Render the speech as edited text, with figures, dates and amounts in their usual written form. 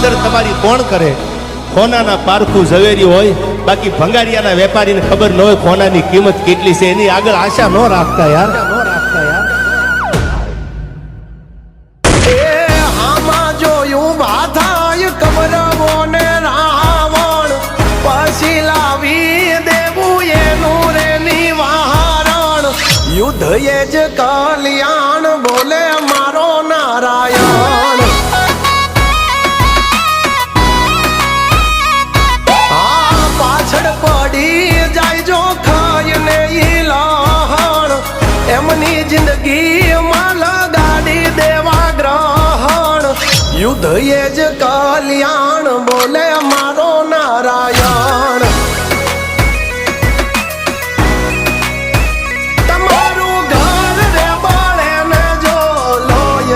કદર તમારી કોણ કરે? ખોનાના પારખું ઝવેરી હોય, બાકી ભંગારિયાના વેપારીને ખબર ન હોય ખોનાની કિંમત કેટલી છે. એની આગળ આશા ન રાખતા યાર. યુદ્ધ એ જ કલ્યાણ બોલે મારો નારાયણ. પાછળ પડી જાય જો ખાઈને ઈ લહણ, એમની જિંદગીમાં લગાડી દેવા ગ્રહણ. યુદ્ધ એ જ કલ્યાણ બોલે મારો